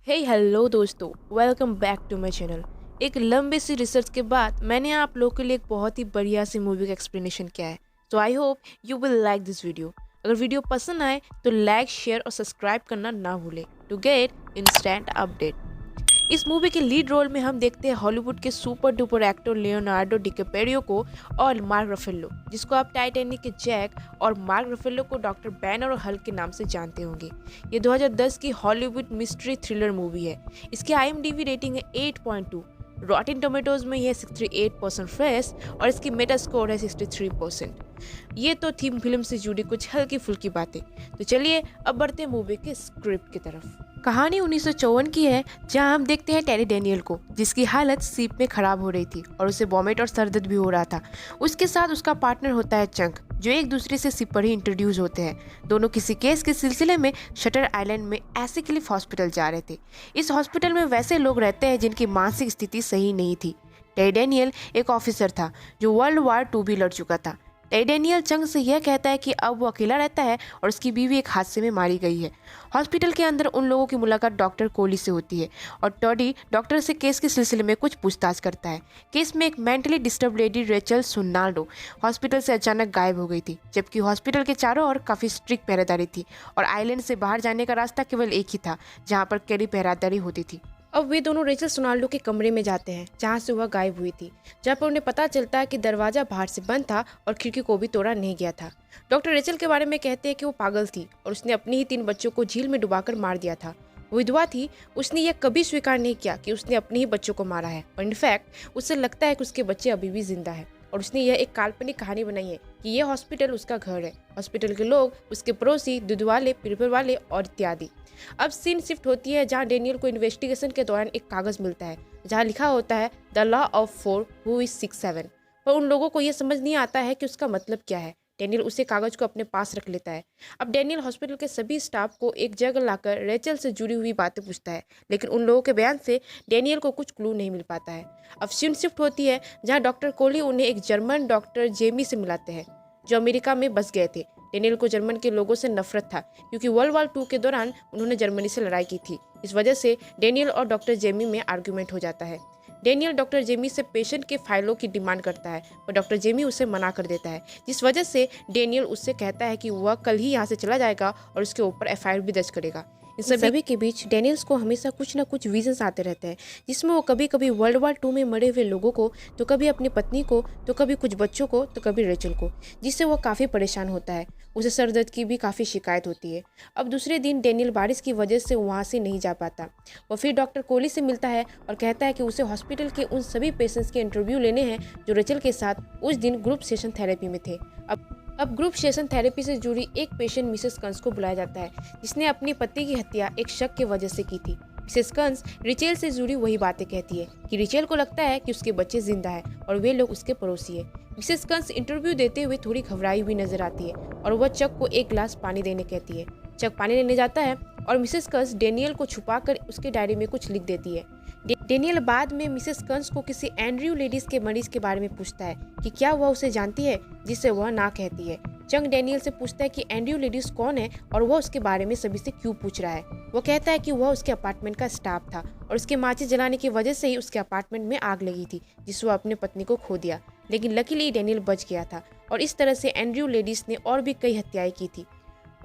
Hello दोस्तों, welcome back to my channel. एक लंबे सी रिसर्च के बाद मैंने आप लोगों के लिए एक बहुत ही बढ़िया सी मूवी का एक्सप्लेनेशन किया है। So I hope you will like this video. अगर वीडियो पसंद आए तो लाइक, शेयर और सब्सक्राइब करना ना भूलें टू गेट इंस्टेंट अपडेट। इस मूवी के लीड रोल में हम देखते हैं हॉलीवुड के super duper actor Leonardo DiCaprio को और मार्क रफेलो, जिसको आप टाइटैनिक के जैक और मार्क रफेलो को डॉक्टर बैनर और हल्क के नाम से जानते होंगे। ये 2010 की हॉलीवुड मिस्ट्री थ्रिलर मूवी है। इसकी IMDb रेटिंग है 8.2। रॉटेन टोमेटोज में यह 68% फ्रेश और इसकी मेटा स्कोर है 63%। ये तो थी फिल्म से जुड़ी कुछ हल्की फुल्की बातें। तो चलिए अब बढ़ते हैं मूवी के स्क्रिप्ट की तरफ। कहानी 1954 की है, जहां हम देखते हैं टेरी डेनियल को, जिसकी हालत सीप में खराब हो रही थी और उसे वॉमिट और सरदर्द भी हो रहा था। उसके साथ उसका पार्टनर होता है चंक, जो एक दूसरे से सीप पर ही इंट्रोड्यूस होते हैं। दोनों किसी केस के सिलसिले में शटर आइलैंड में ऐसे क्लिफ हॉस्पिटल जा रहे थे। इस हॉस्पिटल में वैसे लोग रहते हैं जिनकी मानसिक स्थिति सही नहीं थी। टेरी डेनियल एक ऑफिसर था जो वर्ल्ड वार 2 भी लड़ चुका था। टेरी डेनियल चंग से यह कहता है कि अब वो अकेला रहता है और उसकी बीवी एक हादसे में मारी गई है। हॉस्पिटल के अंदर उन लोगों की मुलाकात डॉक्टर कोली से होती है और टॉडी डॉक्टर से केस के सिलसिले में कुछ पूछताछ करता है। केस में एक mentally disturb lady Rachel Sunaldo hospital से अचानक गायब हो गई थी, जबकि हॉस्पिटल के चारों ओर काफ़ी स्ट्रिक्ट पहरेदारी थी और आइलैंड से बाहर जाने का रास्ता केवल एक ही था, जहाँ पर कड़ी पहरेदारी होती थी। अब वे दोनों रेचल सोनाल्डो के कमरे में जाते हैं जहाँ से वह गायब हुई थी, जहाँ पर उन्हें पता चलता है कि दरवाजा बाहर से बंद था और खिड़की को भी तोड़ा नहीं गया था। डॉक्टर रेचल के बारे में कहते हैं कि वो पागल थी और उसने अपने ही 3 बच्चों को झील में डुबाकर मार दिया था। वो विधवा थी, उसने यह कभी स्वीकार नहीं किया कि उसने अपने ही बच्चों को मारा है और इनफैक्ट उसे लगता है कि उसके बच्चे अभी भी जिंदा है। और उसने यह एक काल्पनिक कहानी बनाई है कि यह हॉस्पिटल उसका घर है, हॉस्पिटल के लोग उसके पड़ोसी, दूध वाले, पेपर वाले और इत्यादि। अब सीन शिफ्ट होती है जहां डेनियल को इन्वेस्टिगेशन के दौरान एक कागज मिलता है जहां लिखा होता है the law of 4 who is 6-7। पर उन लोगों को यह समझ नहीं आता है कि उसका मतलब क्या है। डेनियल उसे कागज को अपने पास रख लेता है। अब डेनियल हॉस्पिटल के सभी स्टाफ को एक जगह लाकर रेचल से जुड़ी हुई बातें पूछता है, लेकिन उन लोगों के बयान से डेनियल को कुछ क्लू नहीं मिल पाता है। अब सीन शिफ्ट होती है जहाँ डॉक्टर कोली उन्हें एक जर्मन डॉक्टर जेमी से मिलाते हैं जो अमेरिका में बस गए थे। डेनियल को जर्मन के लोगों से नफरत था क्योंकि वर्ल्ड वार 2 के दौरान उन्होंने जर्मनी से लड़ाई की थी। इस वजह से डेनियल और डॉक्टर जेमी में आर्गुमेंट हो जाता है। डेनियल डॉक्टर जेमी से पेशेंट के फाइलों की डिमांड करता है पर डॉक्टर जेमी उसे मना कर देता है, जिस वजह से डेनियल उससे कहता है कि वह कल ही यहाँ से चला जाएगा और उसके ऊपर FIR भी दर्ज करेगा। इन सभी के बीच डेनियल्स को हमेशा कुछ ना कुछ विजन्स आते रहते हैं, जिसमें वो कभी कभी वर्ल्ड वार 2 में मरे हुए लोगों को, तो कभी अपनी पत्नी को, तो कभी कुछ बच्चों को, तो कभी रेचल को, जिससे वो काफ़ी परेशान होता है। उसे सर दर्द की भी काफ़ी शिकायत होती है। अब दूसरे दिन डेनियल बारिश की वजह से वहाँ से नहीं जा पाता। वो फिर डॉक्टर कोली से मिलता है और कहता है कि उसे हॉस्पिटल के उन सभी पेशेंट्स के इंटरव्यू लेने हैं जो रेचल के साथ उस दिन ग्रुप सेशन थेरेपी में थे। अब ग्रुप सेशन थेरेपी से जुड़ी एक पेशेंट मिसेस कंस को बुलाया जाता है, जिसने अपनी पति की हत्या एक शक की वजह से की थी। मिसेस कंस रिचेल से जुड़ी वही बातें कहती है कि रिचेल को लगता है कि उसके बच्चे जिंदा है और वे लोग उसके पड़ोसी है। मिसेस कंस इंटरव्यू देते हुए थोड़ी घबराई हुई नजर आती है और वह चक को एक गिलास पानी देने कहती है। चक पानी लेने जाता है और मिसेस कंस डेनियल को छुपाकर उसके डायरी में कुछ लिख देती है। डेनियल बाद में मिसेस कंस को किसी एंड्रयू लेडीज के मरीज के बारे में पूछता है कि क्या वह उसे जानती है, जिससे वह ना कहती है। चंग डेनियल से पूछता है कि एंड्रयू लेडीज कौन है और वह उसके बारे में सभी से क्यों पूछ रहा है। वो कहता है कि वह उसके अपार्टमेंट का स्टाफ था और उसके माचिस जलाने की वजह से ही उसके अपार्टमेंट में आग लगी थी, जिससे वह अपने पत्नी को खो दिया। लेकिन लकीली डेनियल बच गया था और इस तरह से एंड्रयू लेडीज ने और भी कई हत्याएं की थी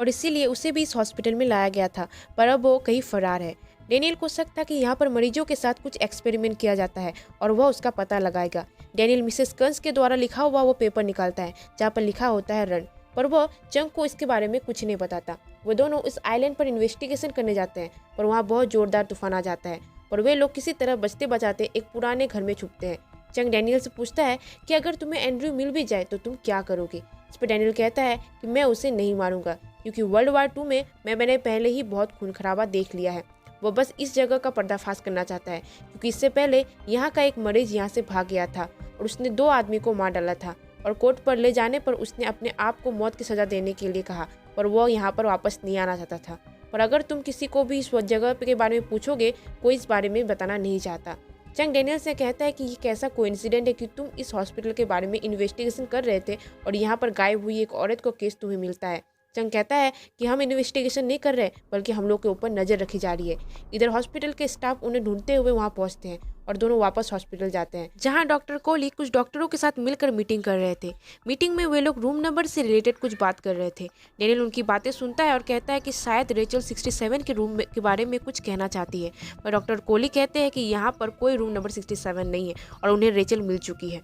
और इसीलिए उसे भी इस हॉस्पिटल में लाया गया था, पर अब वो कहीं फरार है। डेनियल को शक था कि यहाँ पर मरीजों के साथ कुछ एक्सपेरिमेंट किया जाता है और वह उसका पता लगाएगा। डेनियल मिसेस कंस के द्वारा लिखा हुआ वो पेपर निकालता है जहाँ पर लिखा होता है रन, पर वह चंग को इसके बारे में कुछ नहीं बताता। वो दोनों इस आइलैंड पर इन्वेस्टिगेशन करने जाते हैं, पर वहाँ बहुत जोरदार तूफान आ जाता है और वे लोग किसी तरह बचते बचाते एक पुराने घर में छुपते हैं। चंग डेनियल से पूछता है कि अगर तुम्हें एंड्रयू मिल भी जाए तो तुम क्या करोगे। इस पर डेनियल कहता है कि मैं उसे नहीं मारूंगा क्योंकि वर्ल्ड वार 2 में मैंने पहले ही बहुत खून खराबा देख लिया है। वो बस इस जगह का पर्दाफाश करना चाहता है क्योंकि इससे पहले यहाँ का एक मरीज यहाँ से भाग गया था और उसने 2 आदमी को मार डाला था और कोर्ट पर ले जाने पर उसने अपने आप को मौत की सजा देने के लिए कहा, पर वो यहाँ पर वापस नहीं आना चाहता था। पर अगर तुम किसी को भी इस जगह के बारे में पूछोगे, कोई इस बारे में बताना नहीं चाहता। चंग डेनियल से कहता है कि ये कैसा कोइंसिडेंट है कि तुम इस हॉस्पिटल के बारे में इन्वेस्टिगेशन कर रहे थे और यहाँ पर गायब हुई एक औरत को केस तुम्हें मिलता है। चंग कहता है कि हम इन्वेस्टिगेशन नहीं कर रहे बल्कि हम लोग के ऊपर नज़र रखी जा रही है। इधर हॉस्पिटल के स्टाफ उन्हें ढूंढते हुए वहाँ पहुँचते हैं और दोनों वापस हॉस्पिटल जाते हैं, जहाँ डॉक्टर कोहली कुछ डॉक्टरों के साथ मिलकर मीटिंग कर रहे थे। मीटिंग में वे लोग रूम नंबर से रिलेटेड कुछ बात कर रहे थे। डेनियल उनकी बातें सुनता है और कहता है कि शायद रेचल 67 के रूम के बारे में कुछ कहना चाहती है, पर डॉक्टर कोहली कहते हैं कि यहाँ पर कोई रूम नंबर 67 नहीं है और उन्हें रेचल मिल चुकी है।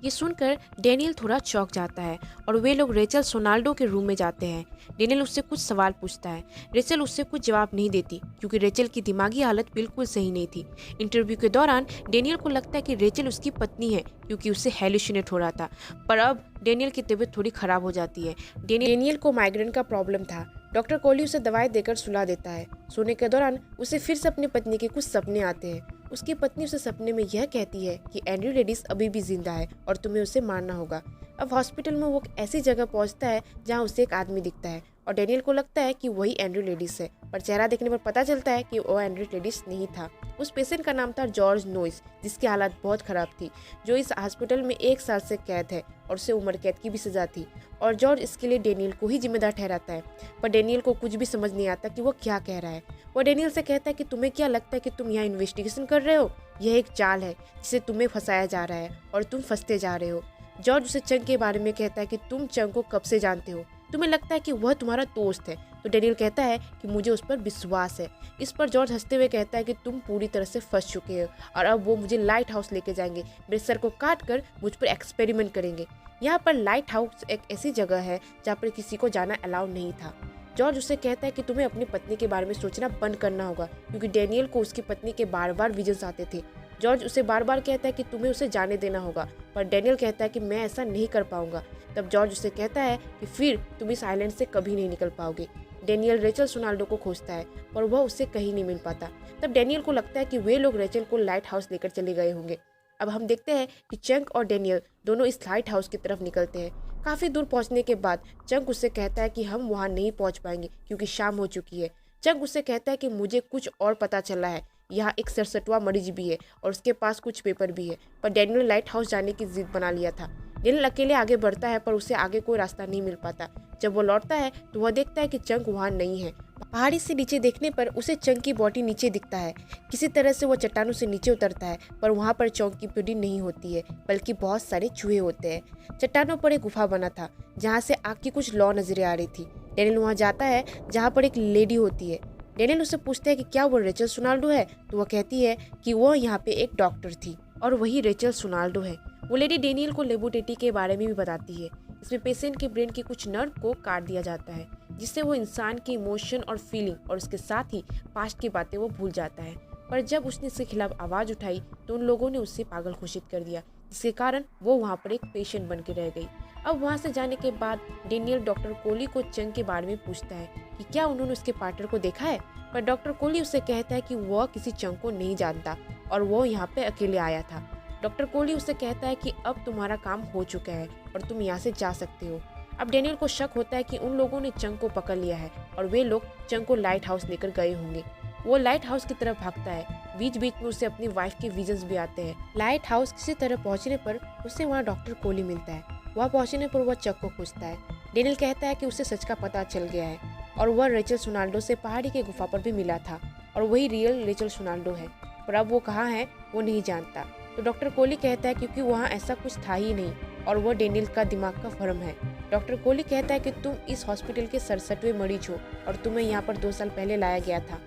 ये सुनकर डेनियल थोड़ा चौंक जाता है और वे लोग रेचल सोनाल्डो के रूम में जाते हैं। डेनियल उससे कुछ सवाल पूछता है। रेचल उससे कुछ जवाब नहीं देती क्योंकि रेचल की दिमागी हालत बिल्कुल सही नहीं थी। इंटरव्यू के दौरान डेनियल को लगता है कि रेचल उसकी पत्नी है क्योंकि उससे हेलुसिनेट हो रहा था, पर अब डेनियल की तबीयत थोड़ी खराब हो जाती है। डेनियल को माइग्रेन का प्रॉब्लम था। डॉक्टर कोहली उसे दवाई देकर सुला देता है। सोने के दौरान उसे फिर से अपनी पत्नी के कुछ सपने आते हैं। उसकी पत्नी उसे सपने में यह कहती है कि एंड्रयू लेडीज अभी भी जिंदा है और तुम्हें उसे मारना होगा। अब हॉस्पिटल में वो ऐसी जगह पहुंचता है जहां उसे एक आदमी दिखता है और डेनियल को लगता है कि वही एंड्रयू लेडीज है, पर चेहरा देखने पर पता चलता है कि वो एंड्रयू लेडीज नहीं था। उस पेशेंट का नाम था जॉर्ज नोइस, जिसकी हालत बहुत खराब थी, जो इस हॉस्पिटल में 1 साल से कैद है और उसे उम्र कैद की भी सजा थी। और जॉर्ज इसके लिए डेनियल को ही जिम्मेदार ठहराता है, पर डेनियल को कुछ भी समझ नहीं आता कि वो क्या कह रहा है। वो डेनियल से कहता है कि तुम्हें क्या लगता है कि तुम यहाँ इन्वेस्टिगेशन कर रहे हो? यह एक चाल है जिसे तुम्हें फंसाया जा रहा है और तुम फंसते जा रहे हो। जॉर्ज उसे चंग के बारे में कहता है कि तुम चंग को कब से जानते हो? तुम्हें लगता है कि वह तुम्हारा दोस्त है? तो डेनियल कहता है कि मुझे उस पर विश्वास है। इस पर जॉर्ज हंसते हुए कहता है कि तुम पूरी तरह से फंस चुके हो और अब वो मुझे लाइट हाउस लेके जाएंगे, मेरे सर को काट कर मुझ पर एक्सपेरिमेंट करेंगे। यहाँ पर लाइट हाउस एक ऐसी जगह है जहाँ पर किसी को जाना अलाउ नहीं था। जॉर्ज उसे कहता है कि तुम्हें अपनी पत्नी के बारे में सोचना बंद करना होगा क्योंकि डेनियल को उसकी पत्नी के बार बार विजन्स आते थे। जॉर्ज उसे बार बार कहता है कि तुम्हें उसे जाने देना होगा, पर डेनियल कहता है कि मैं ऐसा नहीं कर पाऊंगा। तब जॉर्ज उसे कहता है कि फिर तुम इस आइलैंड से कभी नहीं निकल पाओगे। डेनियल रेचल सोनाल्डो को खोजता है पर वह उससे कहीं नहीं मिल पाता। तब डेनियल को लगता है कि वे लोग रेचल को लाइट हाउस लेकर चले गए होंगे। अब हम देखते हैं कि चंक और डेनियल दोनों इस लाइट हाउस की तरफ निकलते हैं। काफ़ी दूर पहुंचने के बाद चंक उससे कहता है कि हम वहां नहीं पहुंच पाएंगे क्योंकि शाम हो चुकी है। चंक उससे कहता है कि मुझे कुछ और पता चला है, यहाँ एक सरसटवा मरीज भी है और उसके पास कुछ पेपर भी है, पर डेनियल ने लाइट हाउस जाने की जिद बना लिया था। डेनियल अकेले आगे बढ़ता है पर उसे आगे कोई रास्ता नहीं मिल पाता। जब वो लौटता है तो वह देखता है कि चंक वहाँ नहीं है। पहाड़ी से नीचे देखने पर उसे चंक की बॉडी नीचे दिखता है। किसी तरह से वो चट्टानों से नीचे उतरता है पर वहाँ पर चंक की बॉडी नहीं होती है बल्कि बहुत सारे चूहे होते हैं। चट्टानों पर एक गुफा बना था जहाँ से आग की कुछ लौ नजरें आ रही थी। डेनियल वहाँ जाता है जहाँ पर एक लेडी होती है। डेनियल उससे पूछता है कि क्या वो रेचल सोनाल्डो है, तो वह कहती है कि वो यहाँ पे एक डॉक्टर थी और वही रेचल सोनाल्डो है। वो लेडी डेनियल को लेबोरेटरी के बारे में भी बताती है। इसमें पेशेंट के ब्रेन के कुछ नर्व को काट दिया जाता है जिससे वो इंसान की इमोशन और फीलिंग और उसके साथ ही पास्ट की बातें वो भूल जाता है। पर जब उसने इसके खिलाफ आवाज़ उठाई तो उन लोगों ने उसे पागल घोषित कर दिया, जिसके कारण वो वहाँ पर एक पेशेंट बन के रह गई। अब वहाँ से जाने के बाद डेनियल डॉक्टर कोहली को चंग के बारे में पूछता है कि क्या उन्होंने उसके पार्टनर को देखा है, पर डॉक्टर कोहली उससे कहता है कि वह किसी चंग को नहीं जानता और वो यहाँ पे अकेले आया था। डॉक्टर कोहली उससे कहता है कि अब तुम्हारा काम हो चुका है और तुम यहाँ से जा सकते हो। अब डेनियल को शक होता है कि उन लोगों ने चंग को पकड़ लिया है और वे लोग चंग को लाइट हाउस लेकर गए होंगे। वो लाइट हाउस की तरफ भागता है। बीच बीच में उसे अपनी वाइफ के विजन्स भी आते हैं। लाइट हाउस किसी तरह पहुंचने पर उसे वहाँ डॉक्टर कोहली मिलता है। वहाँ पहुंचने पर वह चंग को पूछता है। डेनियल कहता है कि उसे सच का पता चल गया है और वह रेचल सोनाल्डो से पहाड़ी के गुफा पर भी मिला था और वही रियल रेचल सोनाल्डो है, पर अब वो कहाँ है वो नहीं जानता। तो डॉक्टर कोहली कहता है क्योंकि वहाँ ऐसा कुछ था ही नहीं और वह डेनियल का दिमाग का भ्रम है। डॉक्टर कोहली कहता है कि तुम इस हॉस्पिटल के 67वें मरीज हो और तुम्हें यहाँ पर 2 साल पहले लाया गया था।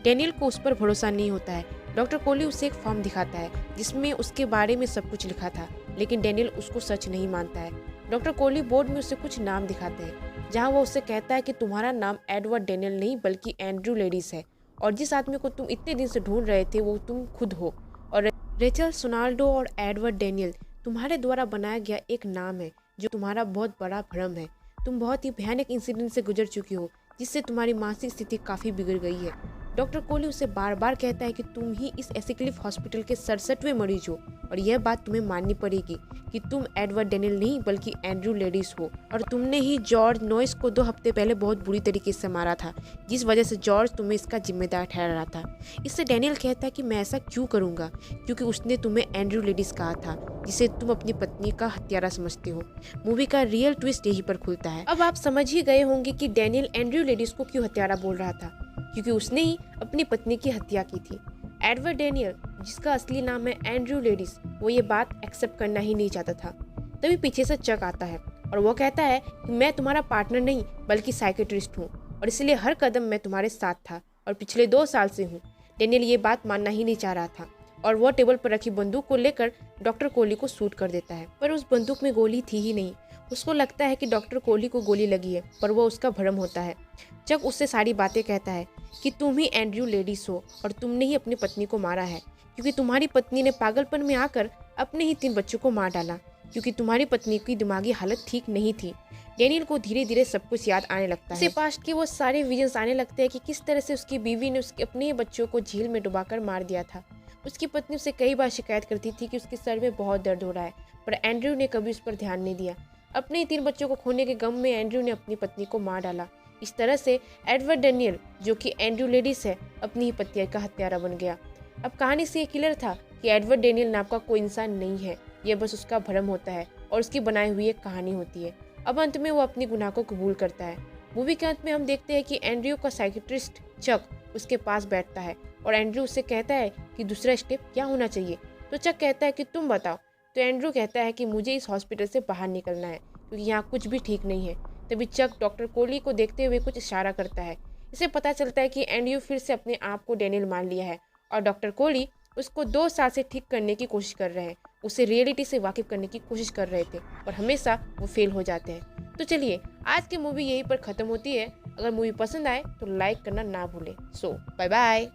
डेनियल को उस पर भरोसा नहीं होता है। डॉक्टर कोहली उसे एक फॉर्म दिखाता है जिसमें उसके बारे में सब कुछ लिखा था, लेकिन डेनियल उसको सच नहीं मानता है। डॉक्टर कोहली बोर्ड में उसे कुछ नाम दिखाते हैं जहाँ वो उससे कहता है कि तुम्हारा नाम एडवर्ड डेनियल नहीं बल्कि एंड्रयू लेडीज है और जिस आदमी को तुम इतने दिन से ढूंढ रहे थे वो तुम खुद हो। और रेचल सोनाल्डो और एडवर्ड डेनियल तुम्हारे द्वारा बनाया गया एक नाम है जो तुम्हारा बहुत बड़ा भ्रम है। तुम बहुत ही भयानक इंसिडेंट से गुजर चुकी हो जिससे तुम्हारी मानसिक स्थिति काफ़ी बिगड़ गई है। डॉक्टर कोहली उसे बार बार कहता है कि तुम ही इस एसिक्लिफ हॉस्पिटल के 67वें मरीज हो और यह बात तुम्हें माननी पड़ेगी कि तुम एडवर्ड डेनियल नहीं बल्कि एंड्रयू लेडीज हो और तुमने ही जॉर्ज नॉइस को 2 हफ्ते पहले बहुत बुरी तरीके से मारा था, जिस वजह से जॉर्ज तुम्हें इसका जिम्मेदार ठहरा रहा था। इससे डेनियल कहता है कि मैं ऐसा क्यों करूंगा, क्योंकि उसने तुम्हें एंड्रयू लेडीज कहा था, जिसे तुम अपनी पत्नी का हत्यारा समझते हो। मूवी का रियल ट्विस्ट यहीं पर खुलता है। अब आप समझ ही गए होंगे कि डेनियल एंड्रयू लेडीज को क्यों हत्यारा बोल रहा था, क्योंकि उसने ही अपनी पत्नी की हत्या की थी। एडवर्ड डेनियल, जिसका असली नाम है एंड्रयू लेडीज, वो ये बात एक्सेप्ट करना ही नहीं चाहता था। तभी पीछे से चक आता है और वो कहता है कि मैं तुम्हारा पार्टनर नहीं बल्कि साइकेट्रिस्ट हूँ और इसलिए हर कदम मैं तुम्हारे साथ था और पिछले 2 साल से हूँ। डेनियल ये बात मानना ही नहीं चाह रहा था और वो टेबल पर रखी बंदूक को लेकर डॉक्टर कोहली को शूट कर देता है, पर उस बंदूक में गोली थी ही नहीं। उसको लगता है कि डॉक्टर कोहली को गोली लगी है, पर वो उसका भ्रम होता है। चक उससे सारी बातें कहता है कि तुम ही एंड्रयू लेडीज हो और तुमने ही अपनी पत्नी को मारा है, क्योंकि तुम्हारी पत्नी ने पागलपन में आकर अपने ही 3 बच्चों को मार डाला, क्योंकि तुम्हारी पत्नी की दिमागी हालत ठीक नहीं थी। डेनियल को धीरे धीरे सब कुछ याद आने लगता है। उसे पास्ट के वो सारे विजन्स आने लगते हैं कि किस तरह से उसकी बीवी ने उसके अपने ही बच्चों को झील में डुबाकर मार दिया था। उसकी पत्नी उसे कई बार शिकायत करती थी कि उसके सर में बहुत दर्द हो रहा है, पर एंड्रयू ने कभी उस पर ध्यान नहीं दिया। अपने ही 3 बच्चों को खोने के गम में एंड्रयू ने अपनी पत्नी को मार डाला। इस तरह से एडवर्ड डेनियल, जो कि एंड्रयू लेडीज है, अपनी ही पत्नी का हत्यारा बन गया। अब कहानी से ये क्लियर था कि एडवर्ड डेनियल नाम का कोई इंसान नहीं है, यह बस उसका भ्रम होता है और उसकी बनाई हुई एक कहानी होती है। अब अंत में वो अपनी गुनाह को कबूल करता है। मूवी के अंत में हम देखते हैं कि एंड्रयू का साइकेट्रिस्ट चक उसके पास बैठता है और एंड्रयू उससे कहता है कि दूसरा स्टेप क्या होना चाहिए। तो चक कहता है कि तुम बताओ। तो एंड्रयू कहता है कि मुझे इस हॉस्पिटल से बाहर निकलना है, क्योंकि यहाँ कुछ भी ठीक नहीं है। तभी चक डॉक्टर कोहली को देखते हुए कुछ इशारा करता है। इसे पता चलता है कि एंड्रयू फिर से अपने आप को डेनियल मान लिया है और डॉक्टर कोहली उसको 2 साल से ठीक करने की कोशिश कर रहे हैं, उसे रियलिटी से वाकिफ करने की कोशिश कर रहे थे, और हमेशा वो फेल हो जाते हैं। तो चलिए, आज की मूवी यहीं पर ख़त्म होती है। अगर मूवी पसंद आए तो लाइक करना ना भूलें। सो बाय बाय।